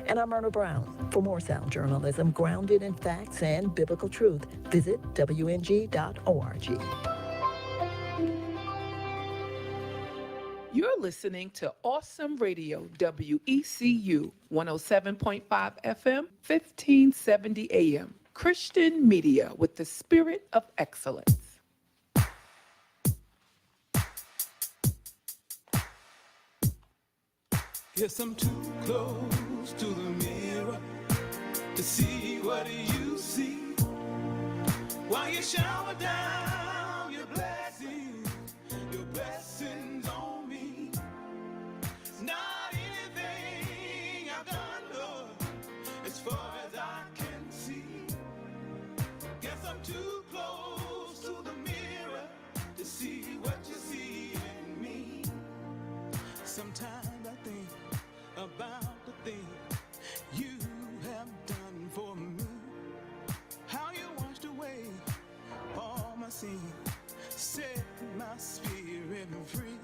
And I'm Myrna Brown. For more sound journalism grounded in facts and biblical truth, visit WNG.org. You're listening to Awesome Radio, WECU, 107.5 FM, 1570 AM. Christian media with the spirit of excellence. Guess I'm too close to the mirror to see what you see. While you shower down your blessings on me. It's not anything I've done, Lord, as far as I can see. Guess I'm too close to the mirror to see what you see in me. Sometimes I think about the things you have done for me. How you washed away all my sin, set my spirit free.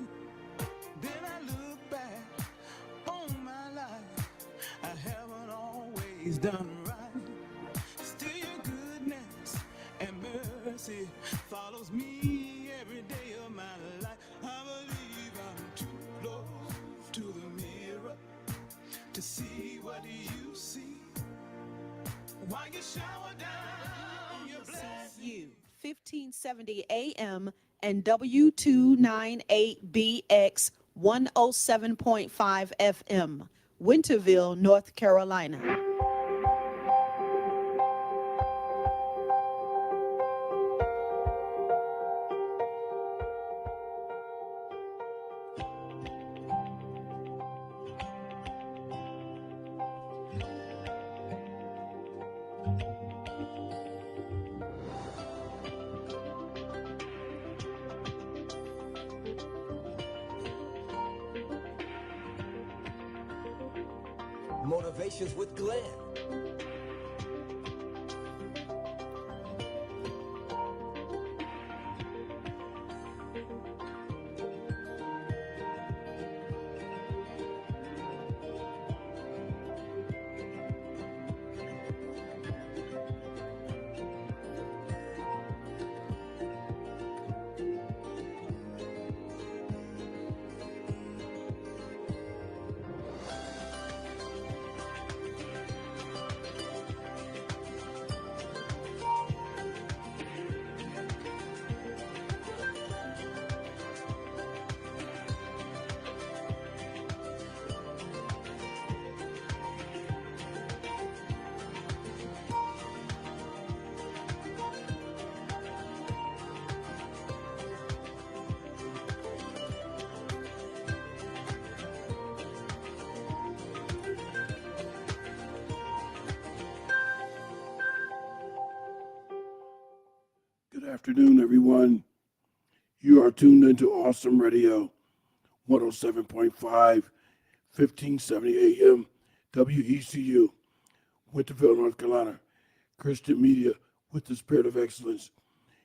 Then I look back on my life, I haven't always done right. Still your goodness and mercy follows me every day of my life. I believe I'm too close to the mirror to see what you see. While you shower down your blessings. 1570 AM and W298BX 107.5 FM, Winterville, North Carolina. Motivations with Glenn. Good afternoon, everyone. You are tuned into Awesome Radio, 107.5, 1570 AM, WECU, Winterville, North Carolina. Christian media with the spirit of excellence.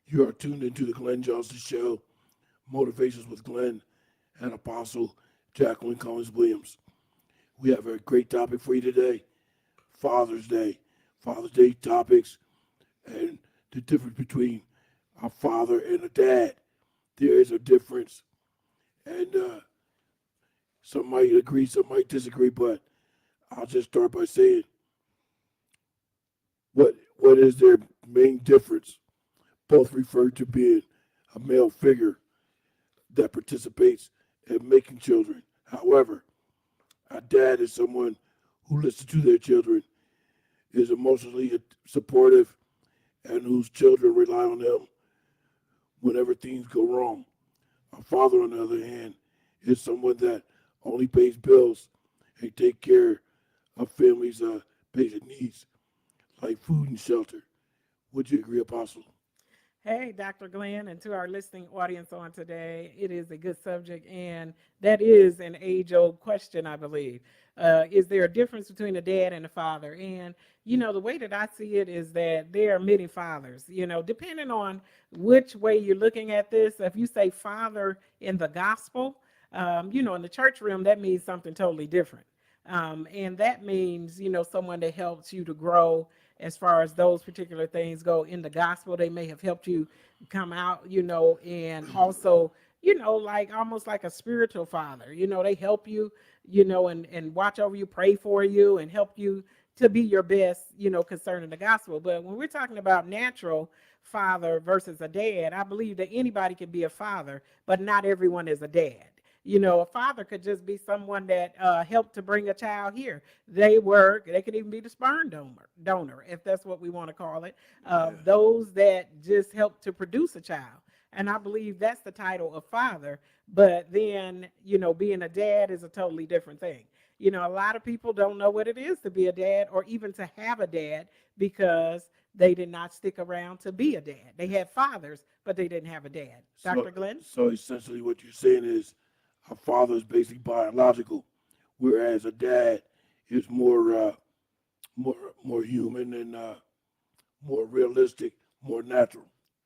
You are tuned into the Glenn Johnson Show, Motivations with Glenn and Apostle Jacqueline Cullins Williams. We have a great topic for you today, Father's Day. Father's Day topics and the difference between a father and a dad. There is a difference. And some might agree, some might disagree, but I'll just start by saying what is their main difference? Both refer to being a male figure that participates in making children. However, a dad is someone who listens to their children, is emotionally supportive, and whose children rely on them whenever things go wrong. A father, on the other hand, is someone that only pays bills and take care of families' basic needs, like food and shelter. Would you agree, Apostle? Hey, Dr. Glenn, and to our listening audience on today, it is a good subject, and that is an age-old question, I believe. Is there a difference between a dad and a father? And, the way that I see it is that there are many fathers, depending on which way you're looking at this. If you say father in the gospel, in the church realm, that means something totally different. And that means, someone that helps you to grow as far as those particular things go in the gospel. They may have helped you come out, and also, like almost like a spiritual father. They help you, and watch over you, pray for you, and help you to be your best, concerning the gospel. But when we're talking about natural father versus a dad, I believe that anybody can be a father, but not everyone is a dad. A father could just be someone that helped to bring a child here. They could even be the sperm donor, if that's what we want to call it. Those that just help to produce a child. And I believe that's the title of father. But then, being a dad is a totally different thing. A lot of people don't know what it is to be a dad or even to have a dad because they did not stick around to be a dad. They had fathers, but they didn't have a dad. Dr. Glenn? So essentially, what you're saying is a father is basically biological, whereas a dad is more human and more realistic, more natural.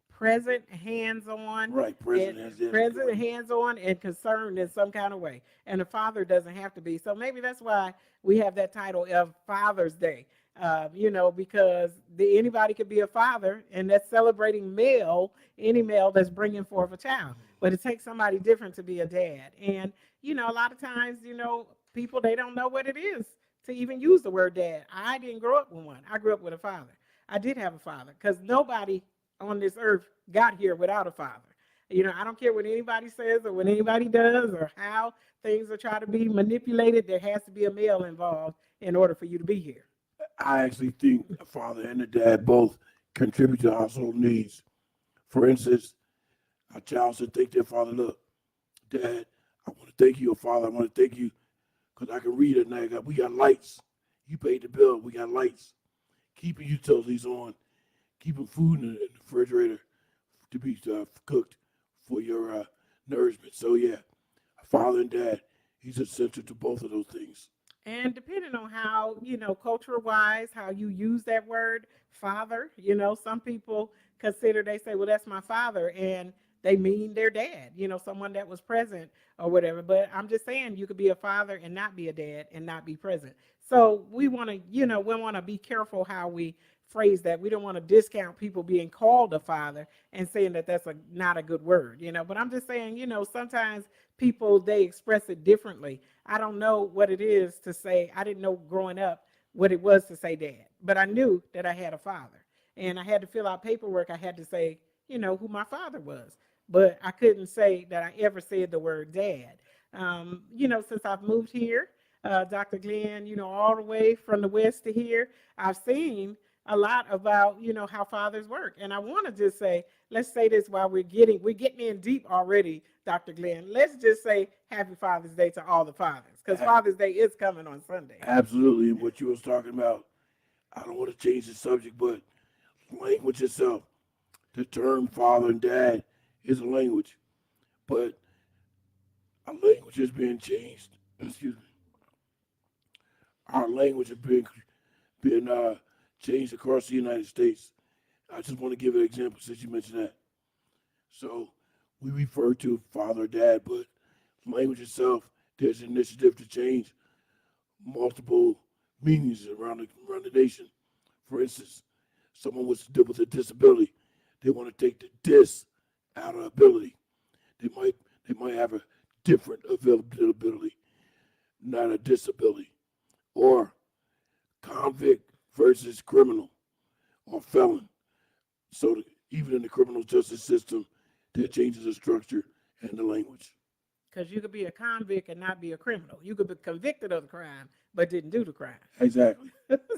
Present, hands-on, Right, present and as in present, hands-on, and concerned in some kind of way. And the father doesn't have to be. So maybe that's why we have that title of Father's Day. Because anybody could be a father, and that's celebrating any male that's bringing forth a child. But it takes somebody different to be a dad. And a lot of times, people they don't know what it is to even use the word dad. I didn't grow up with one. I grew up with a father. I did have a father because nobody on this earth got here without a father. I don't care what anybody says or what anybody does or how things are trying to be manipulated. There has to be a male involved in order for you to be here. I actually think the father and the dad both contribute to household needs. For instance, a child should thank their father, look, Dad, I want to thank you, or Father, I want to thank you because I can read at night. We got lights. You paid the bill. We got lights. Keeping utilities on, keeping food in the refrigerator to be cooked for your nourishment. So, yeah, a father and dad, he's essential to both of those things. And depending on how, culture wise, how you use that word, father, some people they say, well, that's my father. And they mean their dad, someone that was present or whatever. But I'm just saying you could be a father and not be a dad and not be present. So we want to, we want to be careful how we phrase that. We don't want to discount people being called a father and saying that that's not a good word, But I'm just saying, sometimes people, they express it differently. I don't know what it is to say. I didn't know growing up what it was to say dad, but I knew that I had a father, and I had to fill out paperwork. I had to say, who my father was, but I couldn't say that I ever said the word dad. Since I've moved here, Dr. Glenn, all the way from the West to here, I've seen a lot about, how fathers work. And I want to just say, let's say this while we're getting in deep already, Dr. Glenn. Let's just say Happy Father's Day to all the fathers, because Father's Day is coming on Sunday. Absolutely. What you was talking about, I don't want to change the subject, but language itself, the term father and dad is a language, but our language is being changed. Excuse me. Our language is being changed across the United States. I just want to give an example since you mentioned that. So we refer to father, dad, but language itself, there's an initiative to change multiple meanings around the nation. For instance, someone with a disability, they want to take the dis out of ability. They might have a different availability, not a disability, or convict versus criminal or felon. So even in the criminal justice system, there changes the structure and the language. Because you could be a convict and not be a criminal. You could be convicted of the crime, but didn't do the crime. Exactly.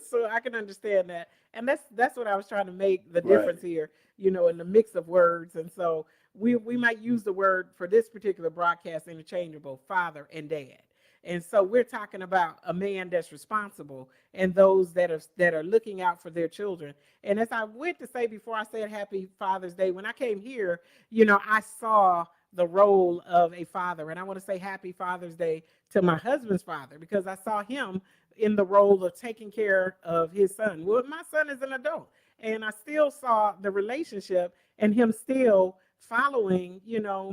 So I can understand that. And that's what I was trying to make the Right. difference here, in the mix of words. And so we might use the word for this particular broadcast interchangeable, father and dad. And so we're talking about a man that's responsible and those that are looking out for their children. And as I went to say before I said Happy Father's Day, when I came here, I saw the role of a father. And I want to say Happy Father's Day to my husband's father, because I saw him in the role of taking care of his son. Well, my son is an adult, and I still saw the relationship and him still following,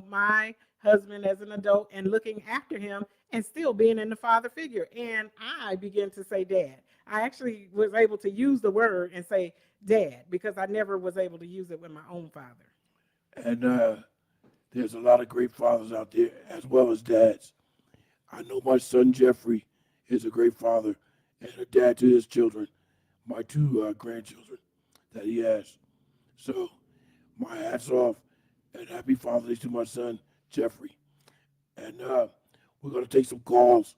my husband as an adult and looking after him and still being in the father figure. And I began to say dad. I actually was able to use the word and say dad because I never was able to use it with my own father. And there's a lot of great fathers out there as well as dads. I know my son Jeffrey is a great father and a dad to his children, my two grandchildren that he has. So my hat's off and happy Father's Day to my son Jeffrey. And we're going to take some calls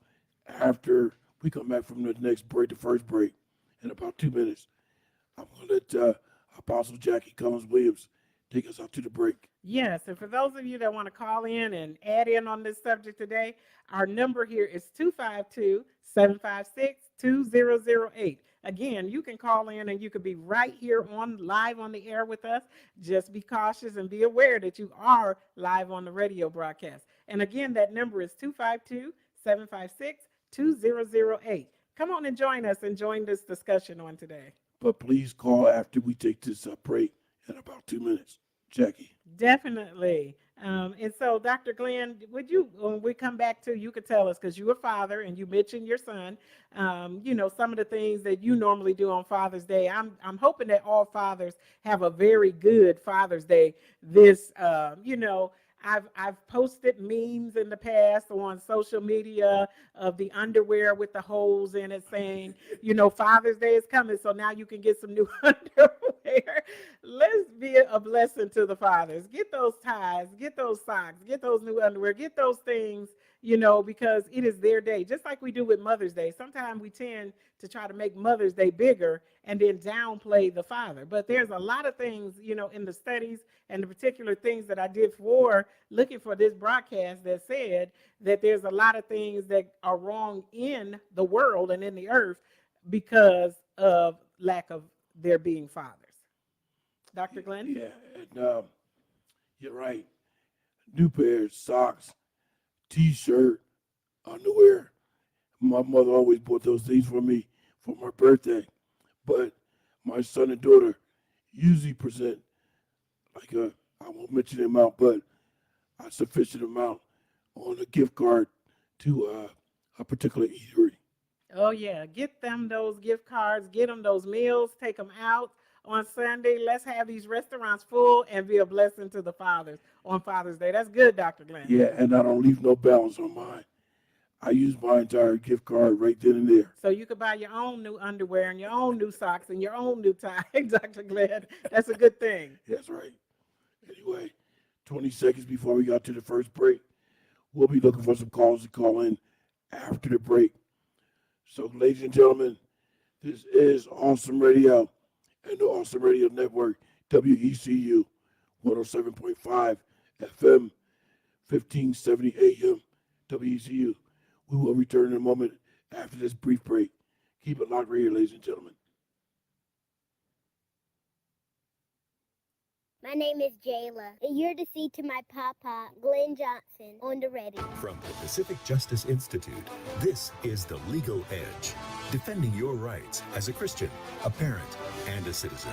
after we come back from the next break, the first break, in about 2 minutes. I'm going to let Apostle Jackie Cullins Williams take us out to the break. Yes, and for those of you that want to call in and add in on this subject today, our number here is 252-756-2008. Again, you can call in and you could be right here on live on the air with us. Just be cautious and be aware that you are live on the radio broadcast. And again, that number is 252-756-2008. Come on and join us and join this discussion on today. But please call after we take this break in about 2 minutes. Jackie. Definitely. And so, Dr. Glenn, would you, when we come back to, you could tell us, because you're a father and you mentioned your son, some of the things that you normally do on Father's Day. I'm hoping that all fathers have a very good Father's Day. I've posted memes in the past on social media of the underwear with the holes in it saying, Father's Day is coming, so now you can get some new underwear. Let's be a blessing to the fathers. Get those ties, get those socks, get those new underwear, get those things, because it is their day. Just like we do with Mother's Day. Sometimes we tend to try to make Mother's Day bigger and then downplay the father. But there's a lot of things, in the studies and the particular things that I did for looking for this broadcast that said that there's a lot of things that are wrong in the world and in the earth because of lack of there being fathers. Dr. Glenn? Yeah, and you're right. New pair of socks, T-shirt, underwear. My mother always bought those things for me for my birthday. But my son and daughter usually present I won't mention the amount, but a sufficient amount on a gift card to a particular eatery. Oh, yeah. Get them those gift cards. Get them those meals. Take them out on Sunday. Let's have these restaurants full and be a blessing to the fathers on Father's Day. That's good, Dr. Glenn. Yeah, and I don't leave no balance on mine. I use my entire gift card right then and there. So you could buy your own new underwear and your own new socks and your own new tie, Dr. Glenn. That's a good thing. That's right. Anyway, 20 seconds before we got to the first break, we'll be looking for some calls to call in after the break. So, ladies and gentlemen, this is Awesome Radio and the Awesome Radio Network, WECU, 107.5 FM, 1570 AM, WECU. We will return in a moment after this brief break. Keep it locked right here, ladies and gentlemen. My name is Jayla, and you're to see to my papa, Glenn Johnson, on the ready. From the Pacific Justice Institute, this is The Legal Edge, defending your rights as a Christian, a parent, and a citizen.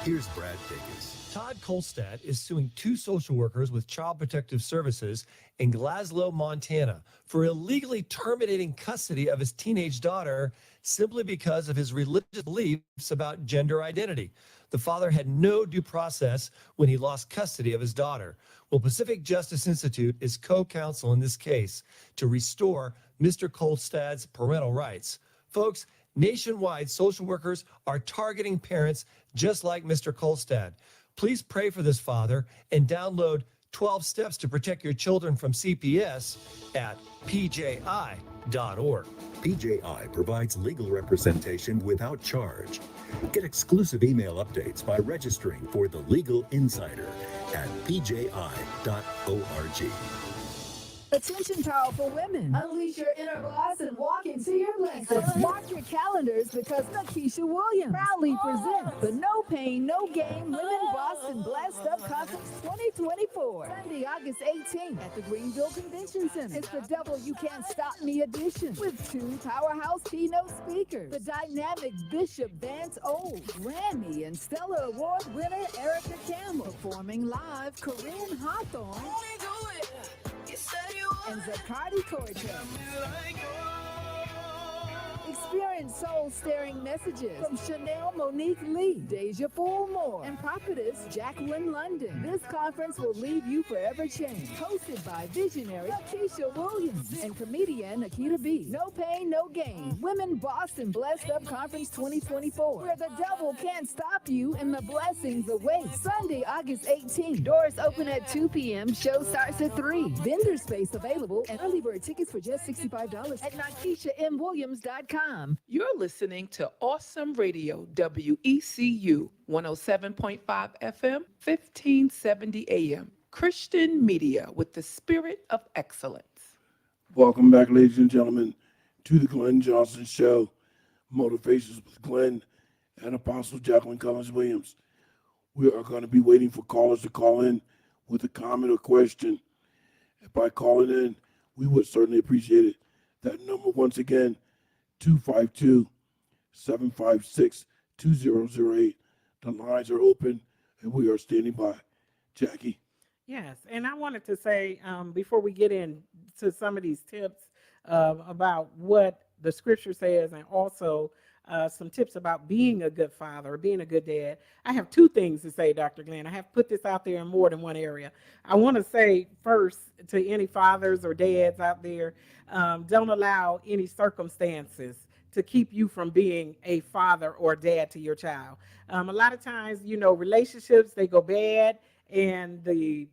Here's Brad Dacus. Todd Kolstad is suing 2 social workers with Child Protective Services in Glasgow, Montana, for illegally terminating custody of his teenage daughter simply because of his religious beliefs about gender identity. The father had no due process when he lost custody of his daughter. Well, Pacific Justice Institute is co-counsel in this case to restore Mr. Kolstad's parental rights. Folks, nationwide, social workers are targeting parents just like Mr. Kolstad. Please pray for this father and download 12 Steps to Protect Your Children from CPS at pji.org. PJI provides legal representation without charge. Get exclusive email updates by registering for The Legal Insider at pji.org. Attention, powerful women. Unleash your inner boss and walk into your blessings. Mark your calendars because Nakisha Williams proudly presents the No Pain, No Gain Women Boss and Blessed Up Conference 2024. Sunday, August 18th at the Greenville Convention Center. It's the Double You Can't Stop Me edition with 2 powerhouse keynote speakers. The dynamic Bishop Vance Old, Grammy and Stellar Award winner Erica Campbell. Performing live, Corinne Hawthorne. You said you and Zacardi Cortez. Experience soul-stirring messages from Chanel Monique Lee, Deja Fullmore, and prophetess Jacqueline London. This conference will leave you forever changed. Hosted by visionary Keisha Williams and comedian Akita B. No pain, no gain. Women Boston Blessed Up Conference 2024, where the devil can't stop you and the blessings await. Sunday, August 18th. Doors open at 2 p.m. Show starts at 3. Vendor space available and early bird tickets for just $65 at NakishaMWilliams.com. You're listening to Awesome Radio, WECU 107.5 FM, 1570 AM. Christian media with the spirit of excellence. Welcome back, ladies and gentlemen, to the Glenn Johnson Show, Motivations with Glenn and Apostle Jacqueline Cullins Williams. We are going to be waiting for callers to call in with a comment or question. And by calling in, we would certainly appreciate it. That number, once again, 252-756-2008. The lines are open, and we are standing by. Jackie. Yes, and I wanted to say before we get into some of these tips about what the scripture says, and also some tips about being a good father or being a good dad, I have two things to say, Dr. Glenn. I have put this out there in more than one area. I want to say first to any fathers or dads out there, don't allow any circumstances to keep you from being a father or dad to your child. A lot of times, relationships, they go bad, and they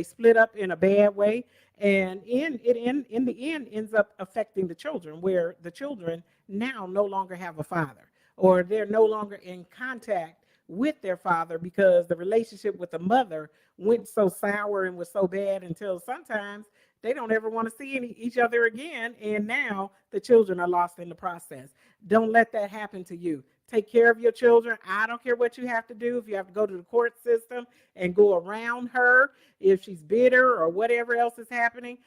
split up in a bad way, and in the end ends up affecting the children, where the children now no longer have a father, or they're no longer in contact with their father because the relationship with the mother went so sour and was so bad until sometimes they don't ever want to see each other again, and now the children are lost in the process. Don't let that happen to you. Take care of your children. I don't care what you have to do. If you have to go to the court system and go around her, if she's bitter or whatever else is happening,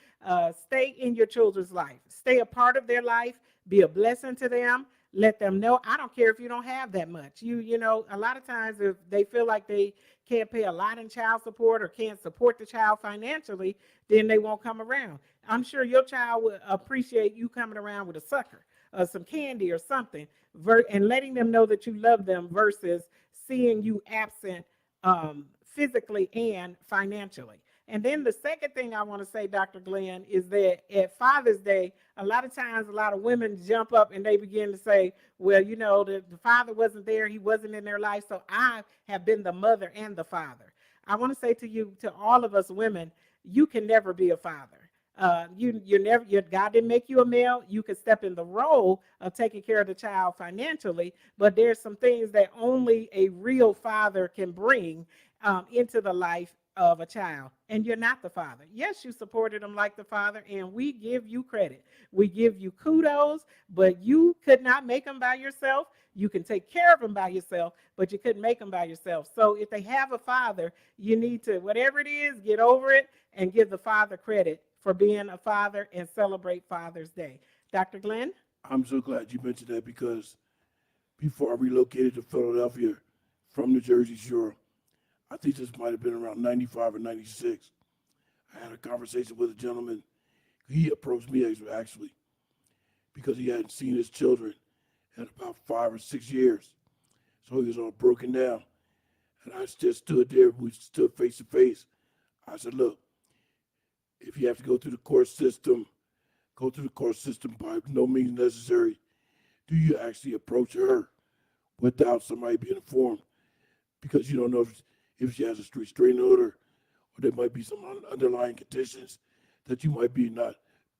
stay in your children's life. Stay a part of their life. Be a blessing to them. Let them know. I don't care if you don't have that much. You know, a lot of times if they feel like they can't pay a lot in child support or can't support the child financially, then they won't come around. I'm sure your child will appreciate you coming around with a sucker, some candy or something, and letting them know that you love them versus seeing you absent physically and financially. And then the second thing I want to say, Dr. Glenn, is that at Father's Day, a lot of times a lot of women jump up and they begin to say, well, the father wasn't there, he wasn't in their life, so I have been the mother and the father. I want to say to you, to all of us women, you can never be a father. God didn't make you a male. You could step in the role of taking care of the child financially, but there's some things that only a real father can bring into the life of a child, and you're not the father. Yes, you supported them like the father, and we give you credit. We give you kudos, but you could not make them by yourself. You can take care of them by yourself, but you couldn't make them by yourself. So if they have a father, you need to, whatever it is, get over it and give the father credit for being a father and celebrate Father's Day. Dr. Glenn? I'm so glad you mentioned that, because before I relocated to Philadelphia from the Jersey Shore, I think this might have been around 95 or 96. I had a conversation with a gentleman. He approached me actually because he hadn't seen his children in about 5 or 6 years. So he was all broken down. And I just stood there. We stood face to face. I said, look, if you have to go through the court system, go through the court system by no means necessary. Do you actually approach her without somebody being informed? Because you don't know if she has a restraining order, or there might be some underlying conditions that you might not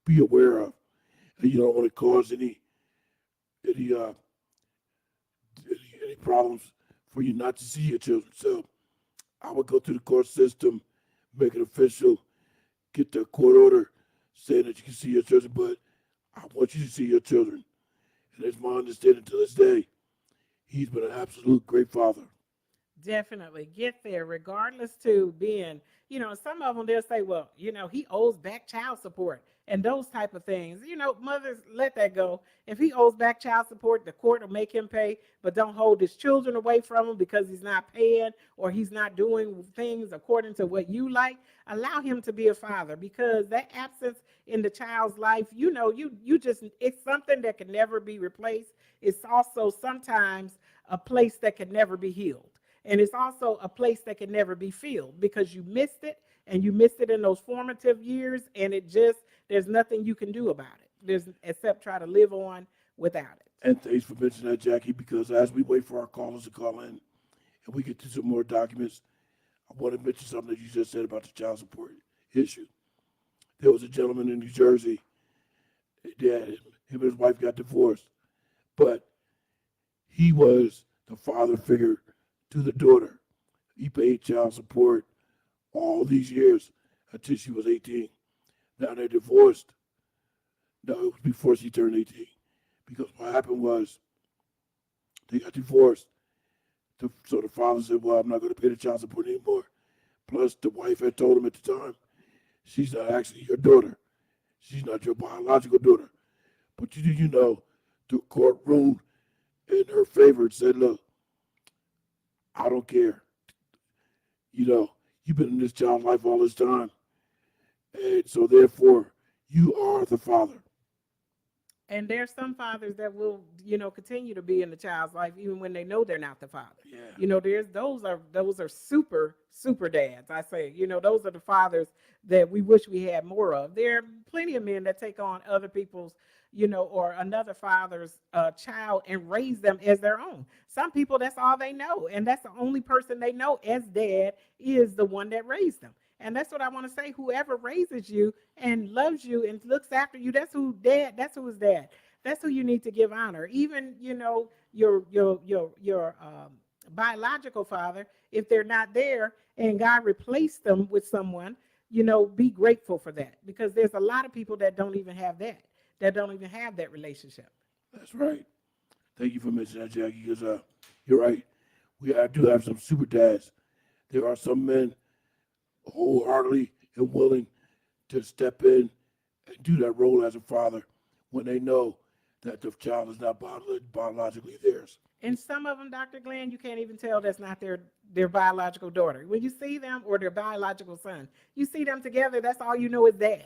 be aware of, and you don't want to cause any problems for you not to see your children. So I would go through the court system, make it official, get the court order saying that you can see your children, but I want you to see your children. And it's my understanding to this day, he's been an absolute great father. Definitely get there, regardless to being, some of them, they'll say, well, he owes back child support. and those type of things. Mothers, let that go. If he owes back child support, the court will make him pay, but don't hold his children away from him because he's not paying or he's not doing things according to what you like. Allow him to be a father, because that absence in the child's life, you just, it's something that can never be replaced. It's also sometimes a place that can never be healed. And it's also a place that can never be filled because you missed it, and you missed it in those formative years, and there's nothing you can do about it. Except try to live on without it. And thanks for mentioning that, Jackie, because as we wait for our callers to call in and we get to some more documents, I want to mention something that you just said about the child support issue. There was a gentleman in New Jersey, him and his wife got divorced, but he was the father figure to the daughter. He paid child support all these years until she was 18. Now they're divorced. No, it was before she turned 18. Because what happened was they got divorced. So the father said, well, I'm not going to pay the child support anymore. Plus, the wife had told him at the time, she's not actually your daughter. She's not your biological daughter. But the court ruled in her favor and said, look, I don't care. You've been in this child's life all this time. And so therefore, you are the father. And there's some fathers that will, continue to be in the child's life even when they know they're not the father. Yeah. Those are super dads. I say, those are the fathers that we wish we had more of. There are plenty of men that take on other people's, or another father's child and raise them as their own. Some people, that's all they know, and that's the only person they know as dad is the one that raised them. And that's what I want to say. Whoever raises you and loves you and looks after you, that's who is dad. That's who you need to give honor. Even, your biological father, if they're not there and God replaced them with someone, be grateful for that, because there's a lot of people that don't even have that relationship. That's right. Thank you for mentioning that, Jackie, because you're right. We do have some super dads. There are some men wholeheartedly and willing to step in and do that role as a father when they know that the child is not biologically theirs. And some of them, Dr. Glenn, you can't even tell that's not their biological daughter. When you see them, or their biological son, you see them together, that's all you know is dad.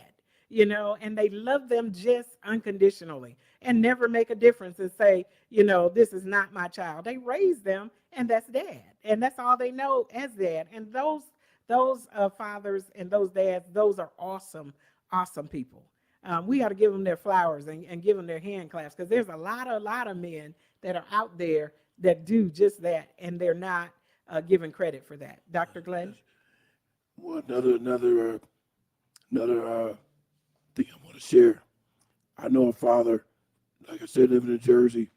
And they love them just unconditionally and never make a difference and say, this is not my child. They raise them, and that's dad. And that's all they know as dad. And those fathers and those dads, those are awesome people. We got to give them their flowers and give them their hand claps, because there's a lot of men that are out there that do just that, and they're not given credit for that. Dr. Glenn? Well, another thing I want to share. I know a father, like I said, living in Jersey,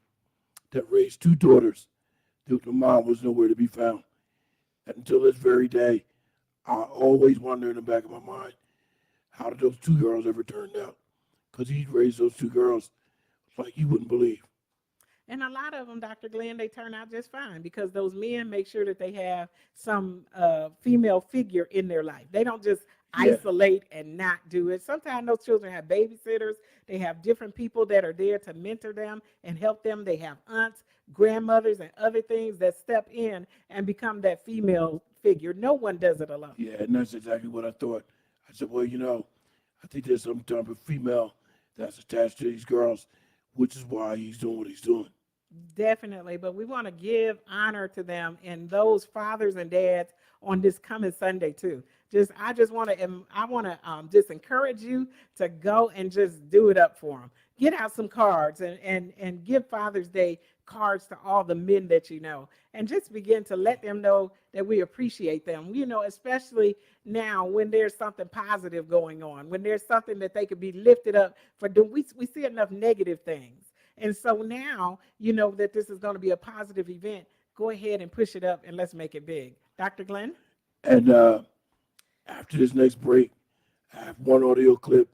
that raised two daughters. The mom was nowhere to be found. And until this very day, I always wonder in the back of my mind, how did those two girls ever turn out? Because he raised those two girls like you wouldn't believe. And a lot of them, Dr. Glenn, they turn out just fine, because those men make sure that they have some female figure in their life. They don't just isolate and not do it. Sometimes those children have babysitters. They have different people that are there to mentor them and help them. They have aunts, grandmothers, and other things that step in and become that female figure. No one does it alone. Yeah, and that's exactly what I thought. I said, well, I think there's some type of female that's attached to these girls, which is why he's doing what he's doing. Definitely, but we want to give honor to them and those fathers and dads on this coming Sunday too. I want to just encourage you to go and just do it up for them. Get out some cards and give Father's Day cards to all the men that you know, and just begin to let them know that we appreciate them. Especially now when there's something positive going on, when there's something that they could be lifted up for. We see enough negative things. And so now, that this is going to be a positive event. Go ahead and push it up, and let's make it big. Dr. Glenn? And after this next break, I have one audio clip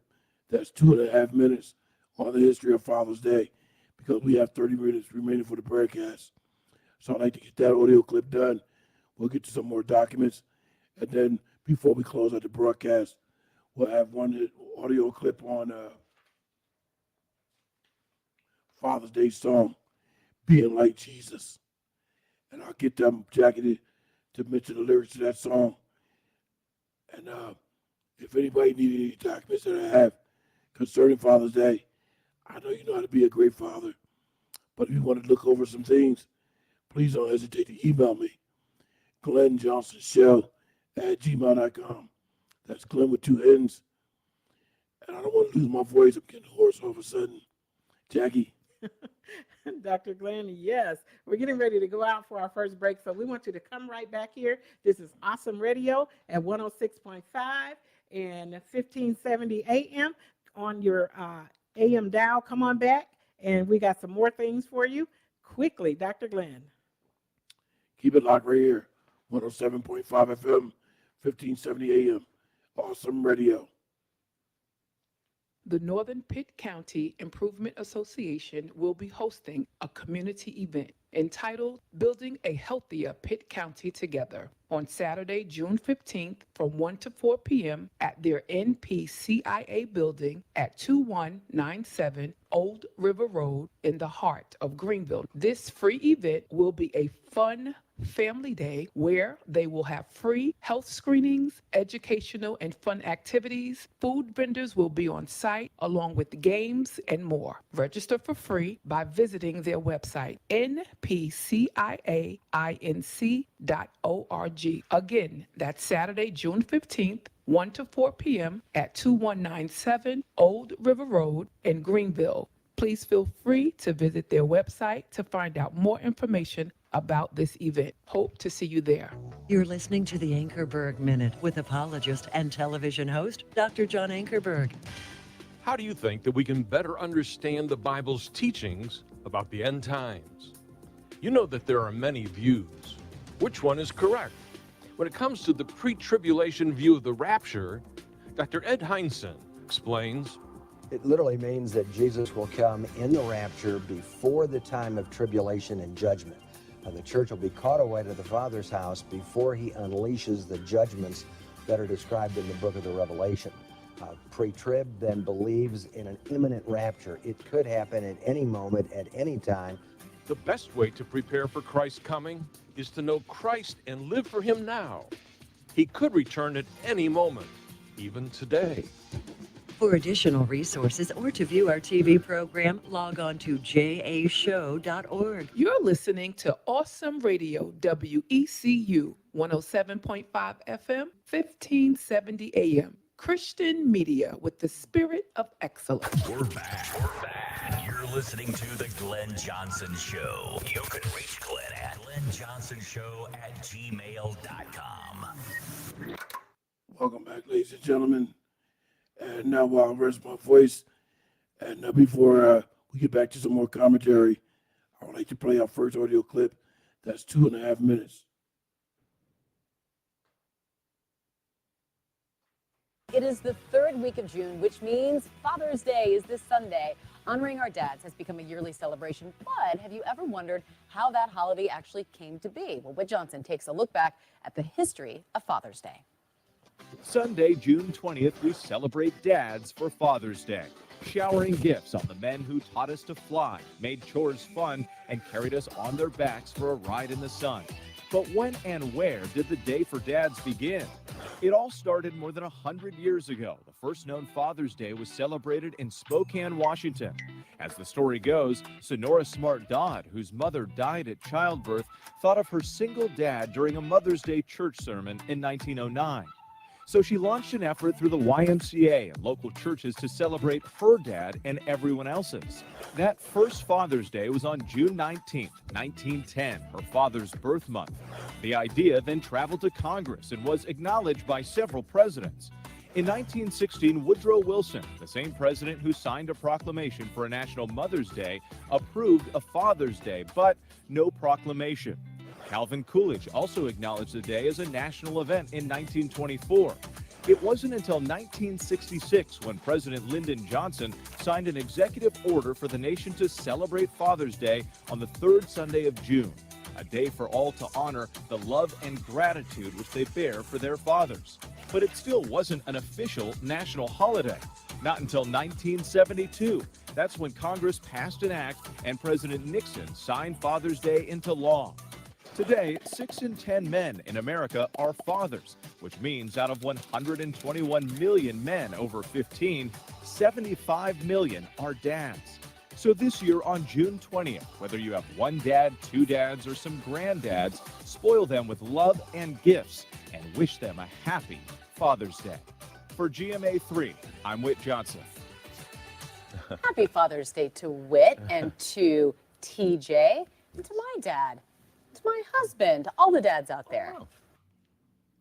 that's 2.5 minutes on the history of Father's Day, because we have 30 minutes remaining for the broadcast. So I'd like to get that audio clip done. We'll get to some more documents. And then before we close out the broadcast, we'll have one audio clip on Father's Day song, Being Like Jesus. And I'll get them Jacqueline to mention the lyrics to that song. And if anybody needs any documents that I have concerning Father's Day, I know you know how to be a great father. But if you want to look over some things, please don't hesitate to email me, GlennJohnsonShow@gmail.com. That's Glenn with 2 N's. And I don't want to lose my voice. I'm getting hoarse all of a sudden. Jackie. Dr. Glenn, yes. We're getting ready to go out for our first break, so we want you to come right back here. This is Awesome Radio at 106.5 and 1570 AM on your AM dial. Come on back, and we got some more things for you. Quickly, Dr. Glenn. Keep it locked right here. 107.5 FM, 1570 AM. Awesome Radio. The Northern Pitt County Improvement Association will be hosting a community event entitled Building a Healthier Pitt County Together on Saturday, June 15th from 1 to 4 p.m. at their NPCIA building at 2197 Old River Road in the heart of Greenville. This free event will be a fun family day where they will have free health screenings, educational and fun activities. Food vendors will be on site along with games and more. Register for free by visiting their website, npciainc.org. Again, that's Saturday, June 15th, 1 to 4 p.m. at 2197 Old River Road in Greenville. Please feel free to visit their website to find out more information about this event. Hope to see you there. You're listening to the Ankerberg Minute with apologist and television host, Dr. John Ankerberg. How do you think that we can better understand the Bible's teachings about the end times? You know that there are many views. Which one is correct? When it comes to the pre-tribulation view of the rapture, Dr. Ed Heinsohn explains, it literally means that Jesus will come in the rapture before the time of tribulation and judgment. The church will be caught away to the Father's house before he unleashes the judgments that are described in the book of the Revelation. Pre-trib then believes in an imminent rapture. It could happen at any moment, at any time. The best way to prepare for Christ's coming is to know Christ and live for him now. He could return at any moment, even today. For additional resources or to view our TV program, log on to jashow.org. You're listening to Awesome Radio, WECU, 107.5 FM, 1570 AM. Christian media with the spirit of excellence. We're back. You're listening to The Glenn Johnson Show. You can reach Glenn at glennjohnsonshow@gmail.com. Welcome back, ladies and gentlemen. And now I'll rest my voice. And before we get back to some more commentary, I would like to play our first audio clip. That's 2.5 minutes. It is the third week of June, which means Father's Day is this Sunday. Honoring our dads has become a yearly celebration, but have you ever wondered how that holiday actually came to be? Well, Whit Johnson takes a look back at the history of Father's Day. Sunday, June 20th, we celebrate dads for Father's Day, showering gifts on the men who taught us to fly, made chores fun, and carried us on their backs for a ride in the sun. But when and where did the Day for Dads begin? It all started more than 100 years ago. The first known Father's Day was celebrated in Spokane, Washington. As the story goes, Sonora Smart Dodd, whose mother died at childbirth, thought of her single dad during a Mother's Day church sermon in 1909. So she launched an effort through the YMCA and local churches to celebrate her dad and everyone else's. That first Father's Day was on June 19th, 1910, her father's birth month. The idea then traveled to Congress and was acknowledged by several presidents. In 1916, Woodrow Wilson, the same president who signed a proclamation for a National Mother's Day, approved a Father's Day, but no proclamation. Calvin Coolidge also acknowledged the day as a national event in 1924. It wasn't until 1966 when President Lyndon Johnson signed an executive order for the nation to celebrate Father's Day on the third Sunday of June, a day for all to honor the love and gratitude which they bear for their fathers. but it still wasn't an official national holiday. Not until 1972. That's when Congress passed an act and President Nixon signed Father's Day into law. Today, 6 in 10 men in America are fathers, which means out of 121 million men over 15, 75 million are dads. So this year on June 20th, whether you have one dad, two dads, or some granddads, spoil them with love and gifts and wish them a happy Father's Day. For GMA3, I'm Whit Johnson. Happy Father's Day to Whit and to TJ and to my dad, to my husband, all the dads out there.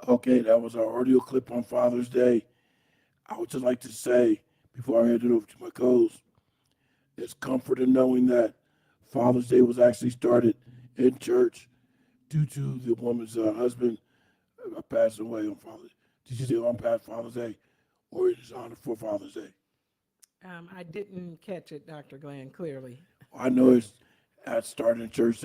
Okay, that was our audio clip on Father's Day. I would just like to say, before I hand it over to my co-host, it's comfort in knowing that Father's Day was actually started in church due to the woman's husband passing away on Father's Day. Did you say on past Father's Day or it is honor for Father's Day? I didn't catch it, Dr. Glenn, clearly. I know it's at starting in church.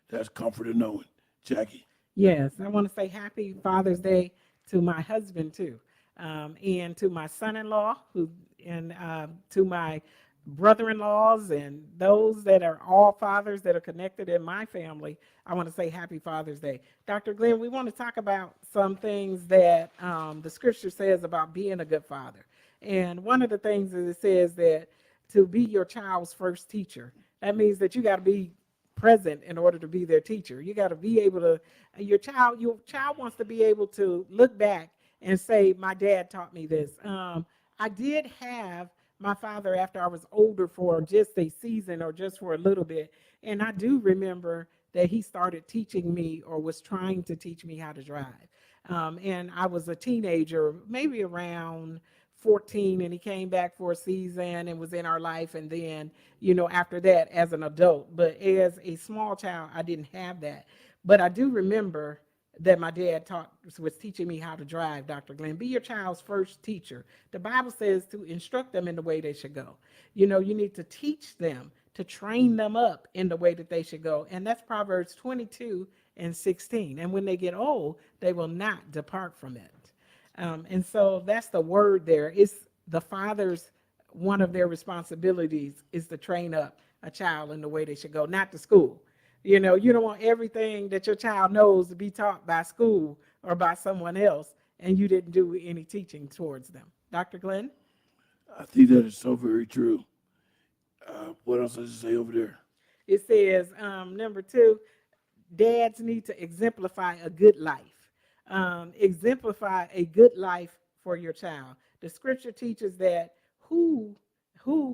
That's comfort in knowing. Jackie. Yes, I want to say happy Father's Day to my husband too, and to my son-in-law, and to my brother-in-laws and those that are all fathers that are connected in my family. I want to say happy Father's Day. Dr. Glenn, we want to talk about some things that the scripture says about being a good father. And one of the things is it says that to be your child's first teacher. That means that you got to be present in order to be their teacher. You got to be able to, your child wants to be able to look back and say, my dad taught me this. I did have my father after I was older for just a season or just for a little bit. And I do remember that he started teaching me or was trying to teach me how to drive. And I was a teenager, maybe around 14, and he came back for a season and was in our life. And then, after that as an adult, but as a small child, I didn't have that. But I do remember that my dad was teaching me how to drive, Dr. Glenn. Be your child's first teacher. The Bible says to instruct them in the way they should go. You need to teach them, to train them up in the way that they should go. And that's Proverbs 22:16. And when they get old, they will not depart from it. And so that's the word there. It's the father's, one of their responsibilities is to train up a child in the way they should go, not to school. You don't want everything that your child knows to be taught by school or by someone else, and you didn't do any teaching towards them. Dr. Glenn? I think that is so very true. What else does it say over there? It says, number 2, dads need to exemplify a good life. Exemplify a good life for your child. The scripture teaches that who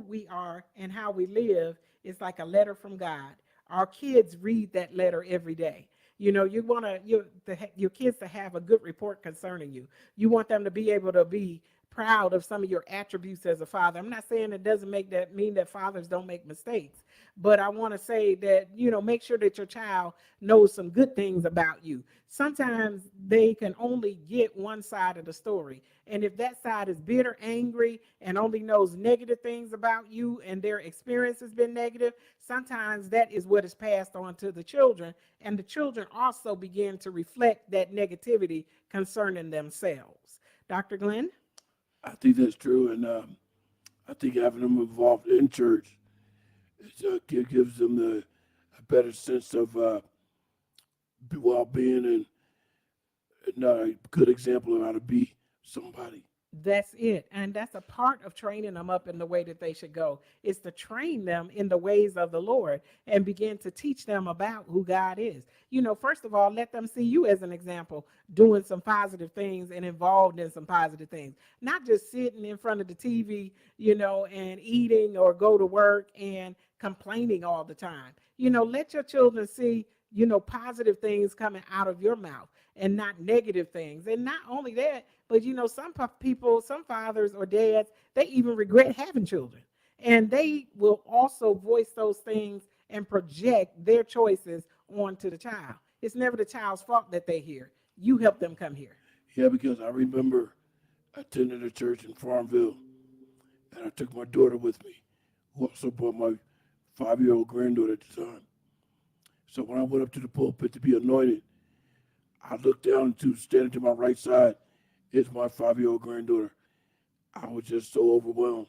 we are and how we live is like a letter from God. Our kids read that letter every day. You want your kids to have a good report concerning you. You want them to be able to be proud of some of your attributes as a father. I'm not saying it doesn't mean that fathers don't make mistakes, but I want to say that, make sure that your child knows some good things about you. Sometimes they can only get one side of the story. And if that side is bitter, angry, and only knows negative things about you and their experience has been negative, sometimes that is what is passed on to the children. And the children also begin to reflect that negativity concerning themselves. Dr. Glenn? I think that's true. And I think having them involved in church gives them a better sense of well-being and a good example of how to be somebody. That's it. And that's a part of training them up in the way that they should go, is to train them in the ways of the Lord and begin to teach them about who God is. First of all, let them see you as an example, doing some positive things and involved in some positive things, not just sitting in front of the TV, and eating or go to work and complaining all the time. Let your children see, positive things coming out of your mouth and not negative things. And not only that, but some people, some fathers or dads, they even regret having children. And they will also voice those things and project their choices onto the child. It's never the child's fault that they hear. You help them come here. Yeah, because I remember attending a church in Farmville, and I took my daughter with me, who also brought my 5-year-old granddaughter at the time. So when I went up to the pulpit to be anointed, I looked down standing to my right side, is my 5-year-old granddaughter. I was just so overwhelmed.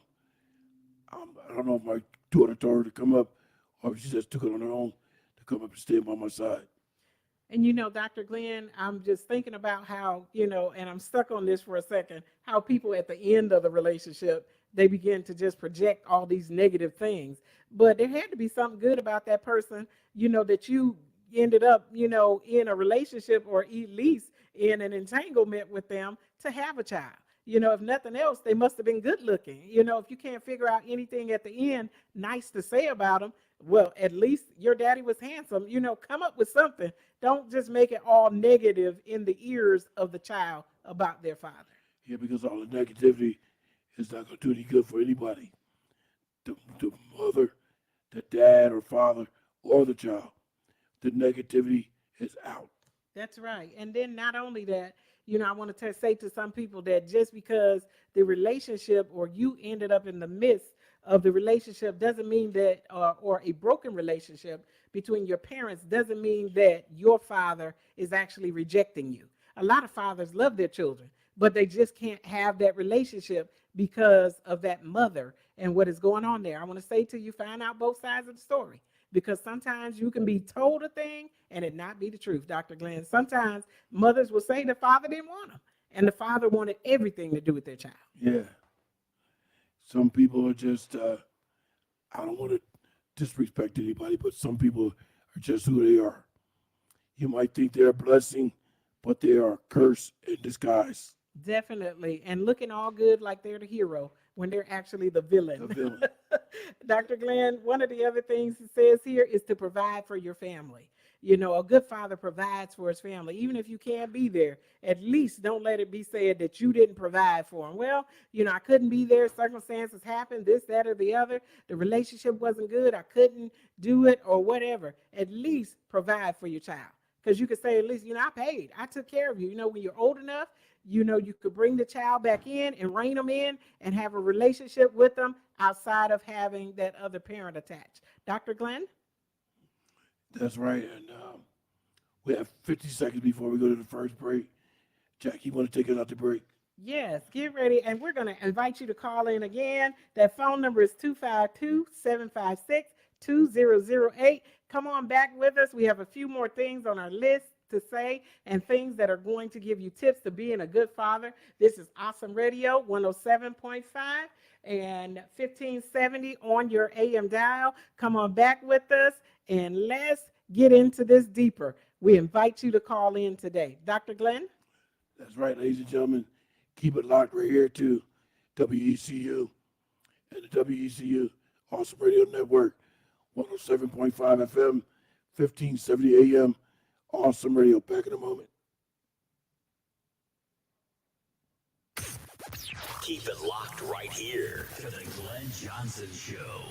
I don't know if my daughter told her to come up or if she just took it on her own to come up and stay by my side. And Dr. Glenn, I'm just thinking about how, and I'm stuck on this for a second, how people at the end of the relationship, they begin to just project all these negative things. But there had to be something good about that person, that you ended up, in a relationship or at least in an entanglement with them to have a child. If nothing else, they must have been good looking. If you can't figure out anything at the end nice to say about them, well, at least your daddy was handsome. Come up with something. Don't just make it all negative in the ears of the child about their father. Yeah, because all the negativity is not going to do any good for anybody. The mother, the dad or father, or the child. The negativity is out. That's right. And then not only that, I want to say to some people that just because the relationship or you ended up in the midst of the relationship doesn't mean that, or a broken relationship between your parents doesn't mean that your father is actually rejecting you. A lot of fathers love their children, but they just can't have that relationship because of that mother and what is going on there. I want to say to you, find out both sides of the story. Because sometimes you can be told a thing and it not be the truth, Dr. Glenn. Sometimes mothers will say the father didn't want them, and the father wanted everything to do with their child. Yeah. Some people are just, I don't want to disrespect anybody, but some people are just who they are. You might think they're a blessing, but they are a curse in disguise. Definitely. And looking all good like they're the hero when they're actually the villain. The villain. Dr. Glenn, one of the other things it says here is to provide for your family. A good father provides for his family. Even if you can't be there, at least don't let it be said that you didn't provide for him. Well, I couldn't be there. Circumstances happened, this, that, or the other. The relationship wasn't good. I couldn't do it or whatever. At least provide for your child. Because you could say, at least, I paid. I took care of you. When you're old enough, you could bring the child back in and rein them in and have a relationship with them outside of having that other parent attached. Dr. Glenn? That's right. And we have 50 seconds before we go to the first break. Jackie, you want to take us out to break? Yes, get ready. And we're going to invite you to call in again. That phone number is 252-756-2008. Come on back with us. We have a few more things on our list to say and things that are going to give you tips to being a good father. This is Awesome Radio 107.5 and 1570 on your AM dial. Come on back with us and let's get into this deeper. We invite you to call in today. Dr. Glenn? That's right, ladies and gentlemen. Keep it locked right here to WECU and the WECU Awesome Radio Network, 107.5 FM, 1570 AM. Awesome Radio. Back in a moment. Keep it locked right here to the Glenn Johnson Show.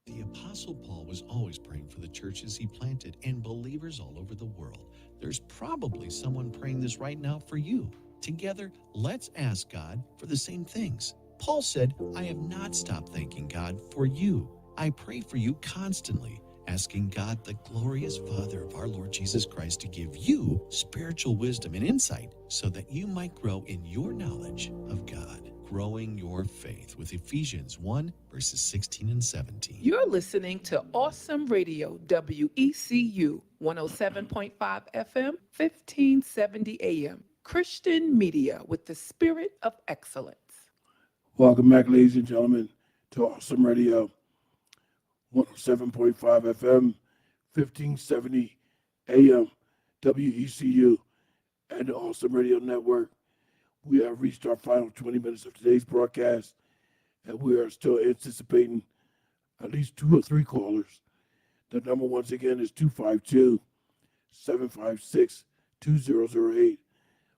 The Apostle Paul was always praying for the churches he planted and believers all over the world. There's probably someone praying this right now for you. Together, let's ask God for the same things. Paul said, I have not stopped thanking God for you. I pray for you constantly, asking God, the glorious Father of our Lord Jesus Christ, to give you spiritual wisdom and insight so that you might grow in your knowledge of God. Growing your faith with Ephesians 1, verses 16 and 17. You're listening to Awesome Radio, WECU, 107.5 FM, 1570 AM. Christian media with the spirit of excellence. Welcome back, ladies and gentlemen, to Awesome Radio, 107.5 FM, 1570 AM, WECU, and the Awesome Radio Network. We have reached our final 20 minutes of today's broadcast, and we are still anticipating at least 2 or 3 callers. The number, once again, is 252-756-2008.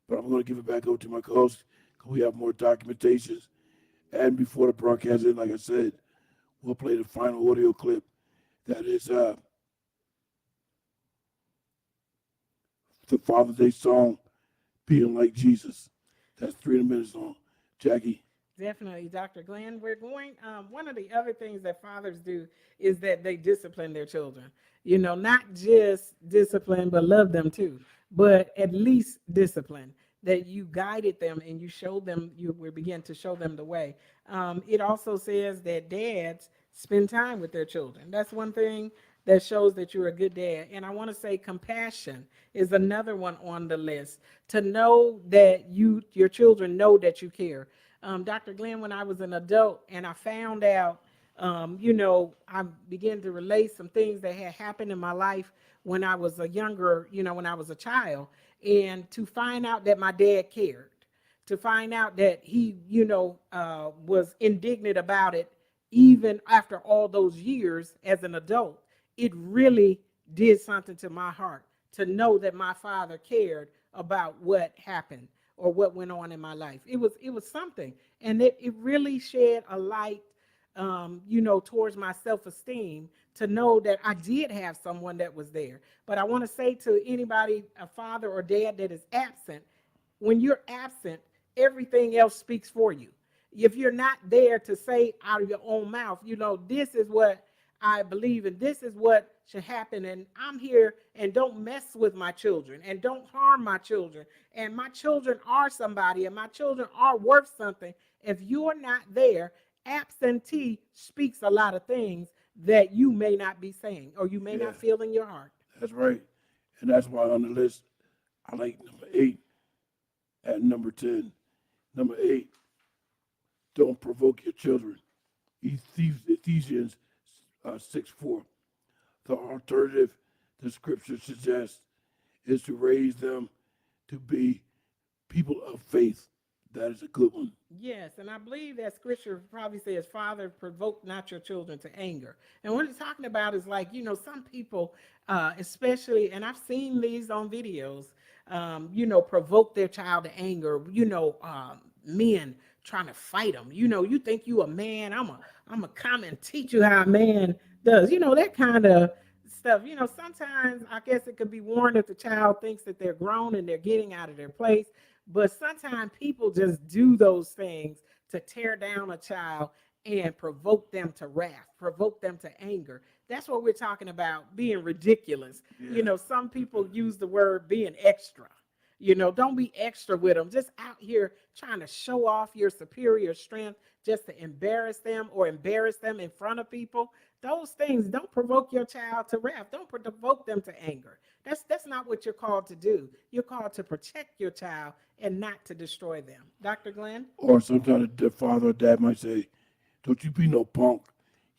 But I'm going to give it back over to my co-host because we have more documentations. And before the broadcast ends, like I said, we'll play the final audio clip. That is the Father's Day song, Being Like Jesus. That's 3 minutes long. Jackie? Definitely, Dr. Glenn. We're going, one of the other things that fathers do is that they discipline their children. Not just discipline, but love them too. But at least discipline. that you guided them and you showed them, you were begin to show them the way. It also says that dads spend time with their children. That's one thing that shows that you're a good dad. And I want to say compassion is another one on the list. To know that your children know that you care. Dr. Glenn, when I was an adult and I found out, I began to relate some things that had happened in my life when I was a younger, when I was a child, and to find out that my dad cared, to find out that he, was indignant about it, even after all those years as an adult, it really did something to my heart to know that my father cared about what happened or what went on in my life. It was something, and it really shed a light, towards my self-esteem, to know that I did have someone that was there. But I want to say to anybody, a father or dad that is absent, when you're absent, everything else speaks for you. If you're not there to say out of your own mouth, this is what I believe and this is what should happen, and I'm here, and don't mess with my children and don't harm my children, and my children are somebody and my children are worth something. If you're not there, absentee speaks a lot of things that you may not be saying or you may not feel in your heart. That's right. And that's why on the list, I like number 8 and number 10. Number 8, don't provoke your children. Ephesians 6:4. The alternative the scripture suggests is to raise them to be people of faith. That is a good one. Yes, and I believe that scripture probably says, Father, provoke not your children to anger. And what it's talking about is like, some people, especially, and I've seen these on videos, provoke their child to anger, men trying to fight them. You think you a man, I'm a come and teach you how a man does, that kind of stuff. Sometimes I guess it could be warned if the child thinks that they're grown and they're getting out of their place. But sometimes people just do those things to tear down a child and provoke them to wrath, provoke them to anger. That's what we're talking about, being ridiculous. Yeah. Some people use the word being extra. Don't be extra with them. Just out here trying to show off your superior strength just to embarrass them or embarrass them in front of people. Those things don't provoke your child to wrath. Don't provoke them to anger. That's not what you're called to do. You're called to protect your child and not to destroy them. Dr. Glenn? Or sometimes the father or dad might say, don't you be no punk.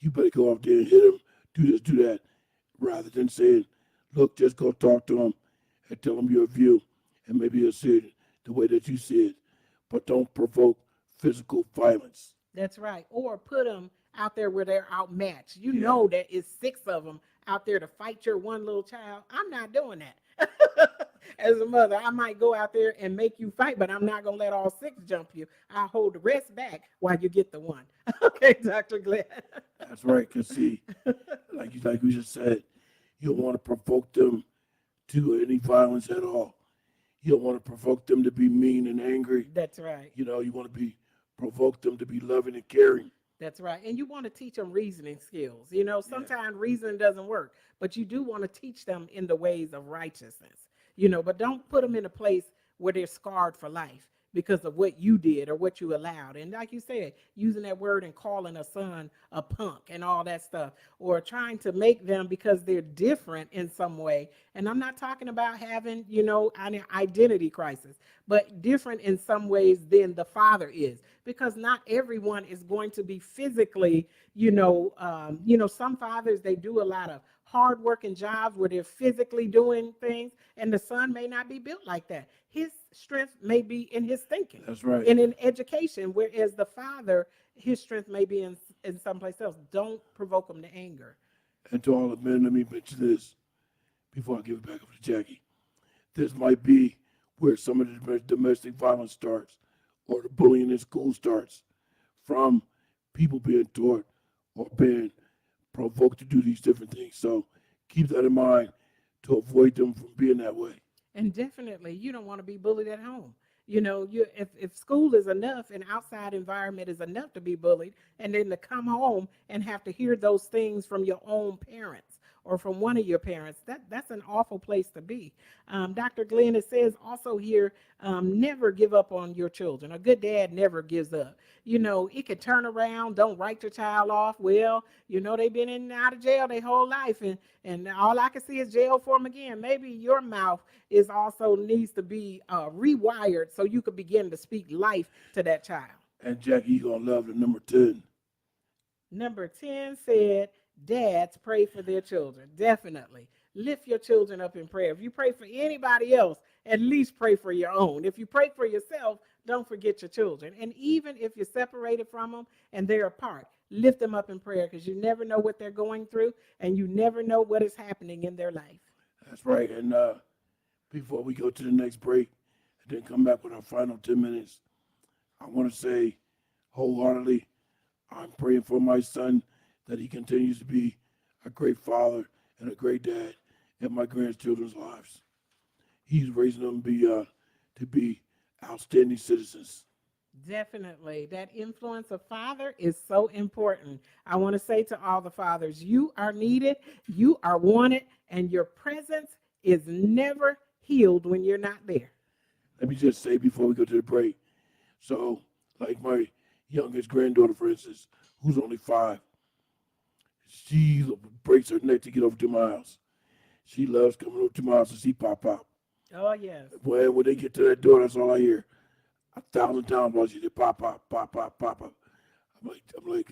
You better go out there and hit him, do this, do that. Rather than saying, look, just go talk to him and tell him your view. And maybe he'll see it the way that you see it. But don't provoke physical violence. That's right. Or put them out there where they're outmatched. You know that it's 6 of them out there to fight your one little child. I'm not doing that. As a mother, I might go out there and make you fight, but I'm not going to let all 6 jump you. I'll hold the rest back while you get the one. Okay, Dr. Glenn. That's right. Because see, like we just said, you don't want to provoke them to any violence at all. You don't want to provoke them to be mean and angry. That's right. You want to provoke them to be loving and caring. That's right. And you want to teach them reasoning skills. Sometimes reasoning doesn't work, but you do want to teach them in the ways of righteousness. But don't put them in a place where they're scarred for life because of what you did or what you allowed. And like you said, using that word and calling a son a punk and all that stuff, or trying to make them because they're different in some way. And I'm not talking about having, an identity crisis, but different in some ways than the father is, because not everyone is going to be physically, some fathers, they do a lot of hard working jobs where they're physically doing things, and the son may not be built like that. His strength may be in his thinking. That's right. And in education, whereas the father, his strength may be in someplace else. Don't provoke him to anger. And to all the men, let me mention this before I give it back over to Jackie. This might be where some of the domestic violence starts, or the bullying in school starts, from people being taught or being provoked to do these different things. So keep that in mind to avoid them from being that way. And definitely, you don't want to be bullied at home. If school is enough, an outside environment is enough to be bullied, and then to come home and have to hear those things from your own parents or from one of your parents, that's an awful place to be. Dr. Glenn, it says also here, never give up on your children. A good dad never gives up. You know, it could turn around, don't write your child off. Well, you know, they've been in and out of jail their whole life, and all I can see is jail for them again. Maybe your mouth is also needs to be rewired so you could begin to speak life to that child. And Jackie, you gonna love the number 10. Number 10 said, dads pray for their children. Definitely. Lift your children up in prayer. If you pray for anybody else, at least pray for your own. If you pray for yourself, don't forget your children. And even if you're separated from them and they're apart, lift them up in prayer, because you never know what they're going through and you never know what is happening in their life. That's right. And before we go to the next break and then come back with our final 10 minutes, I want to say wholeheartedly, I'm praying for my son that he continues to be a great father and a great dad in my grandchildren's lives. He's raising them to be outstanding citizens. Definitely. That influence of father is so important. I want to say to all the fathers, you are needed, you are wanted, and your presence is never healed when you're not there. Let me just say before we go to the break, so like my youngest granddaughter, for instance, who's only 5, she breaks her neck to get over to my house. She loves coming over to my house to see Pop. Oh, yes. When they get to that door, that's all I hear. 1,000 times while she said, Pop. I'm like,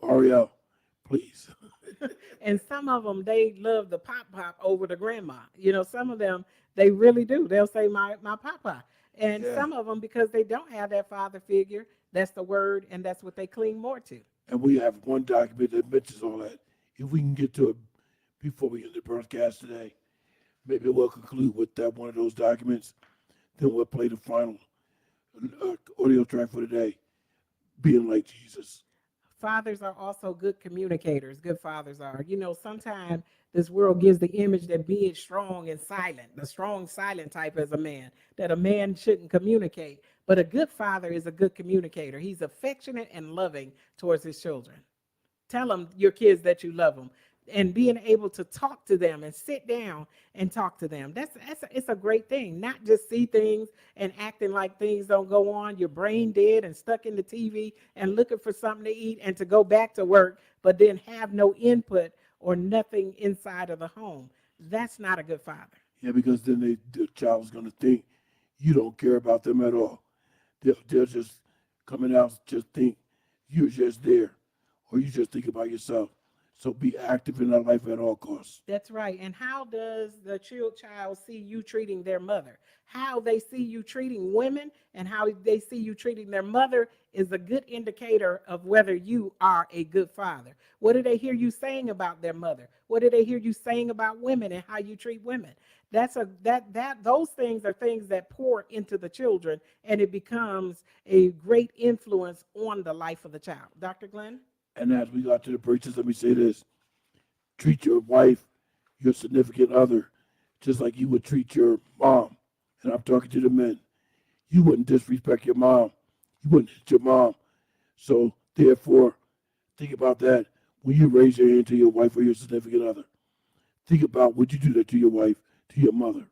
Ariel, please. And some of them, they love the pop over the grandma. You know, some of them, they really do. They'll say my papa. And Yeah. some of them, because they don't have that father figure, that's the word, and that's what they cling more to. And we have one document that mentions all that. If we can get to it before we end the broadcast today, maybe we'll conclude with that one of those documents. Then we'll play the final audio track for today, Being Like Jesus. Fathers are also good communicators. Good fathers are. You know, sometimes this world gives the image that being strong and silent, the strong, silent type as a man, that a man shouldn't communicate. But a good father is a good communicator. He's affectionate and loving towards his children. Tell them, your kids, that you love them, and being able to talk to them and sit down and talk to them. It's a great thing. Not just see things and acting like things don't go on. Your brain dead and stuck in the TV and looking for something to eat and to go back to work, but then have no input or nothing inside of the home. That's not a good father. Yeah, because then the child's going to think you don't care about them at all. They'll just coming out, just think you're just there, or you just think about yourself. So be active in their life at all costs. That's right. And how does the child see you treating their mother? How they see you treating women and how they see you treating their mother is a good indicator of whether you are a good father. What do they hear you saying about their mother? What do they hear you saying about women and how you treat women? Those things are things that pour into the children, and it becomes a great influence on the life of the child. Dr. Glenn? And as we got to the breaches, let me say this. Treat your wife, your significant other, just like you would treat your mom. And I'm talking to the men. You wouldn't disrespect your mom. You wouldn't hit your mom. So therefore, think about that when you raise your hand to your wife or your significant other. Think about, would you do that to your wife, to your mother?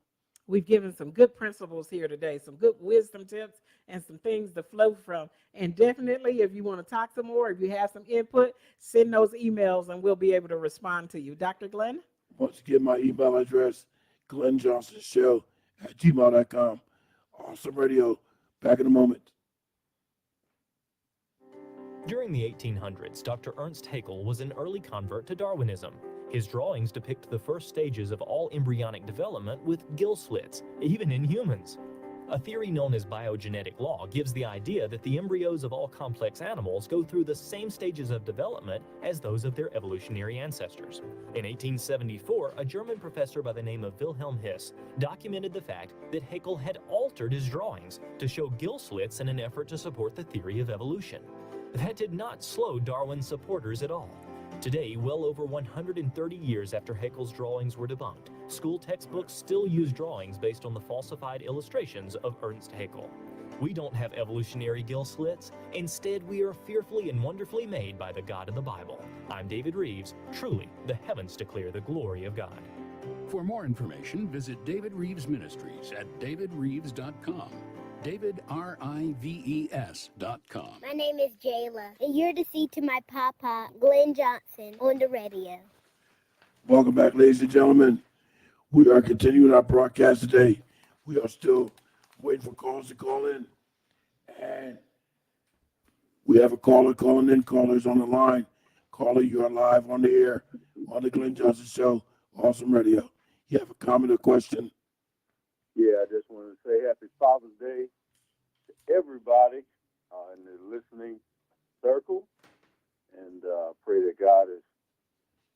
We've given some good principles here today, some good wisdom tips and some things to flow from. And definitely, if you want to talk some more, if you have some input, send those emails and we'll be able to respond to you. Dr. Glenn? Once again, my email address, glennjohnsonshow@gmail.com. Awesome Radio. Back in a moment. During the 1800s, Dr. Ernst Haeckel was an early convert to Darwinism. His drawings depict the first stages of all embryonic development with gill slits, even in humans. A theory known as biogenetic law gives the idea that the embryos of all complex animals go through the same stages of development as those of their evolutionary ancestors. In 1874, a German professor by the name of Wilhelm His documented the fact that Haeckel had altered his drawings to show gill slits in an effort to support the theory of evolution. That did not slow Darwin's supporters at all. Today, well over 130 years after Haeckel's drawings were debunked, school textbooks still use drawings based on the falsified illustrations of Ernst Haeckel. We don't have evolutionary gill slits. Instead, we are fearfully and wonderfully made by the God of the Bible. I'm David Reeves. Truly, the heavens declare the glory of God. For more information, visit David Reeves Ministries at davidreeves.com. DavidRives.com. My name is Jayla, and you're to see to my papa, Glenn Johnson, on the radio. Welcome back, ladies and gentlemen. We are continuing our broadcast today. We are still waiting for callers to call in. And we have a caller calling in. Callers on the line. Caller, you are live on the air on the Glenn Johnson Show, Awesome Radio. You have a comment or question? Yeah, I just want to say happy Father's Day to everybody in the listening circle. And pray that God is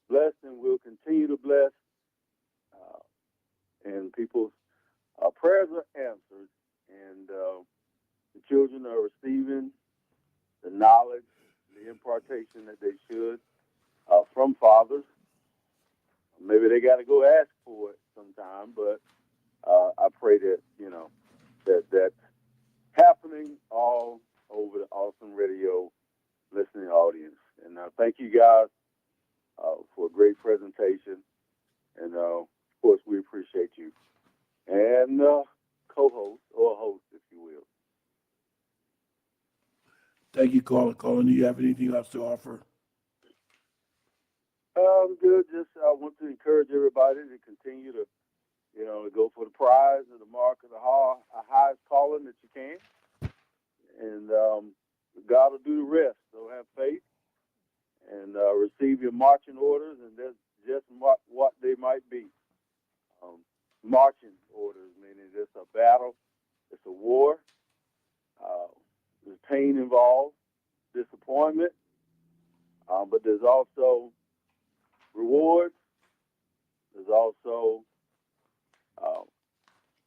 blessed and will continue to bless. And people's prayers are answered. And the children are receiving the knowledge, the impartation that they should from fathers. Maybe they got to go ask for it sometime, but I pray that, that's happening all over the Awesome Radio listening audience. And thank you guys for a great presentation. And, of course, we appreciate you. And co-host, or host, if you will. Thank you, caller. Calling, do you have anything else to offer? I'm good. Just I want to encourage everybody to continue to, go for the prize or the mark of the highest calling that you can. And God will do the rest. So have faith and receive your marching orders, and that's just what they might be. Marching orders, meaning it's a battle, it's a war. There's pain involved, disappointment, but there's also rewards. There's also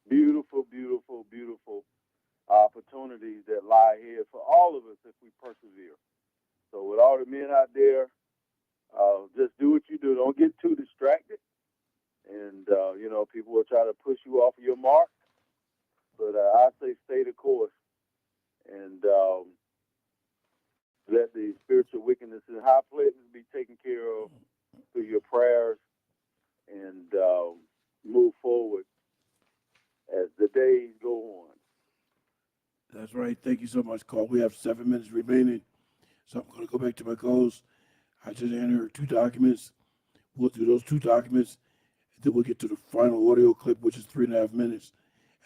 beautiful, beautiful, beautiful opportunities that lie ahead for all of us if we persevere. So with all the men out there, just do what you do. Don't get too distracted. And, people will try to push you off of your mark. But I say stay the course and let the spiritual wickedness in high places be taken care of through your prayers and move forward as the days go on. That's right. Thank you so much, call. We have 7 minutes remaining. So I'm going to go back to my calls. I just entered 2 documents. We'll do those 2 documents. Then we'll get to the final audio clip, which is 3.5 minutes.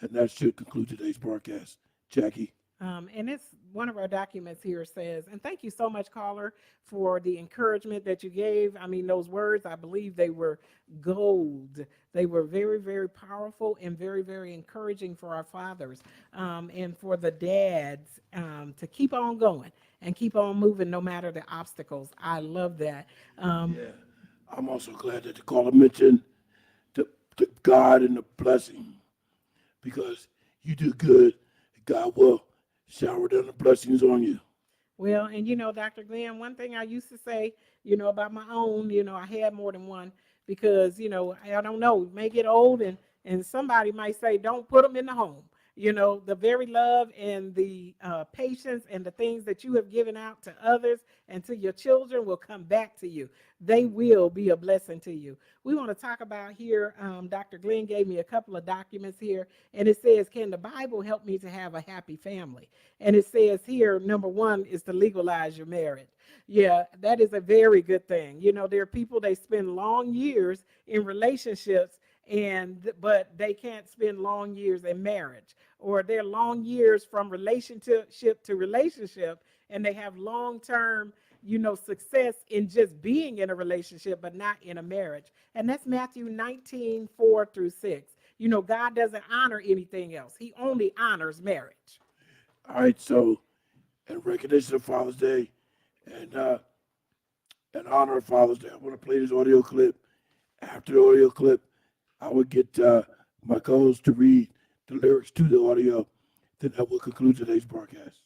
And that should conclude today's broadcast. Jackie. And it's one of our documents here says, and thank you so much, caller, for the encouragement that you gave. I mean, those words, I believe they were gold. They were very, very powerful and very, very encouraging for our fathers and for the dads to keep on going and keep on moving no matter the obstacles. I love that. Yeah. I'm also glad that the caller mentioned the God and the blessing, because you do good, God will shower down the blessings on you. Well, and Dr. Glenn, one thing I used to say, about my own, I had more than one because, I don't know, may get old and somebody might say, don't put them in the home. The very love and the patience and the things that you have given out to others and to your children will come back to you. They will be a blessing to you. We want to talk about here, Dr. Glenn gave me a couple of documents here, and it says, can the Bible help me to have a happy family? And it says here, number 1 is to legalize your marriage. Yeah, that is a very good thing. There are people, they spend long years in relationships but they can't spend long years in marriage, or they're long years from relationship to relationship, and they have long-term, success in just being in a relationship, but not in a marriage. And that's Matthew 19:4-6. God doesn't honor anything else. He only honors marriage. All right, so in recognition of Father's Day and in honor of Father's Day, I want to play this audio clip. After the audio clip, I would get my co-host to read the lyrics to the audio. Then I will conclude today's broadcast.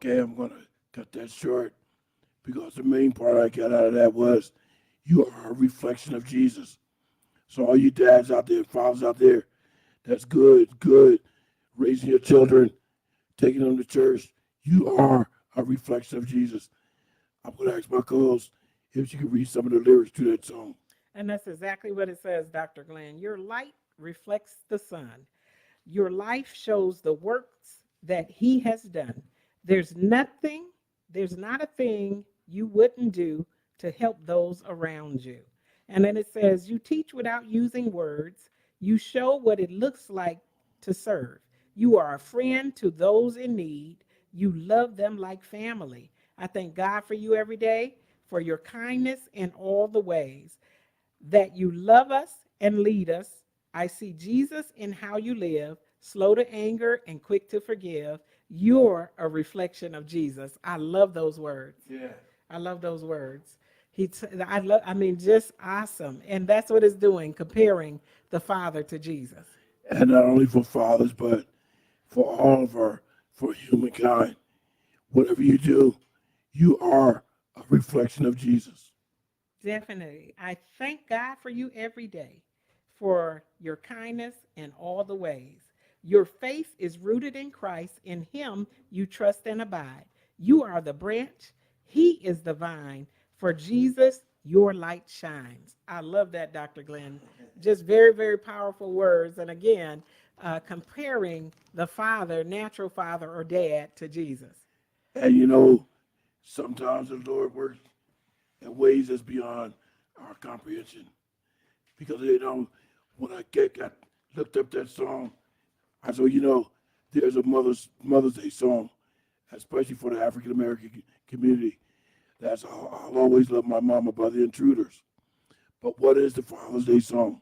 Okay, I'm going to cut that short because the main part I got out of that was you are a reflection of Jesus. So all you dads out there, fathers out there, that's good, raising your children, taking them to church. You are a reflection of Jesus. I'm going to ask my co-host if she can read some of the lyrics to that song. And that's exactly what it says, Dr. Glenn. Your light reflects the sun. Your life shows the works that he has done. There's nothing, there's not a thing you wouldn't do to help those around you. And then it says, you teach without using words. You show what it looks like to serve. You are a friend to those in need. You love them like family. I thank God for you every day, for your kindness in all the ways that you love us and lead us. I see Jesus in how you live, slow to anger and quick to forgive. You're a reflection of Jesus. I love those words. Yeah. I love those words. I mean, just awesome. And that's what it's doing, comparing the Father to Jesus. And not only for fathers, but for all of for humankind. Whatever you do, you are a reflection of Jesus. Definitely. I thank God for you every day, for your kindness in all the ways. Your faith is rooted in Christ. In him you trust and abide. You are the branch. He is the vine. For Jesus, your light shines. I love that, Dr. Glenn. Just very, very powerful words. And again, comparing the father, natural father or dad, to Jesus. And you know, sometimes the Lord works in ways that's beyond our comprehension. Because when I got looked up that song, I said, there's a Mother's Day song, especially for the African American community. That's I'll always love my mama by the Intruders. But what is the Father's Day song?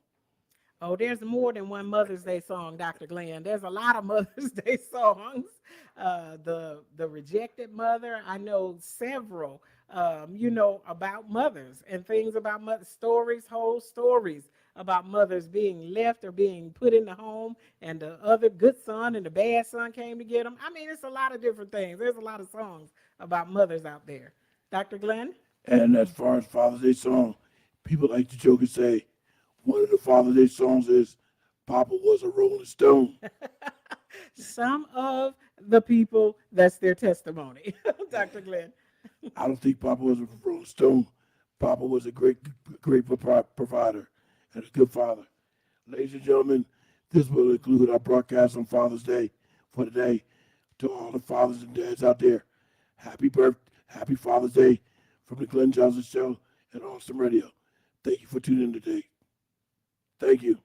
Oh, there's more than one Mother's Day song, Dr. Glenn. There's a lot of Mother's Day songs. The Rejected Mother, I know several, about mothers and things about mothers, stories, whole stories about mothers being left or being put in the home, and the other good son and the bad son came to get them. I mean, it's a lot of different things. There's a lot of songs about mothers out there. Dr. Glenn? And as far as Father's Day song, people like to joke and say, one of the Father's Day songs is Papa was a Rolling Stone. Some of the people, that's their testimony. Dr. Glenn. I don't think Papa was a Rolling Stone. Papa was a great provider and a good father. Ladies and gentlemen, this will include our broadcast on Father's Day for today. To all the fathers and dads out there, happy Father's Day from the Glenn Johnson Show and Awesome Radio. Thank you for tuning in today. Thank you.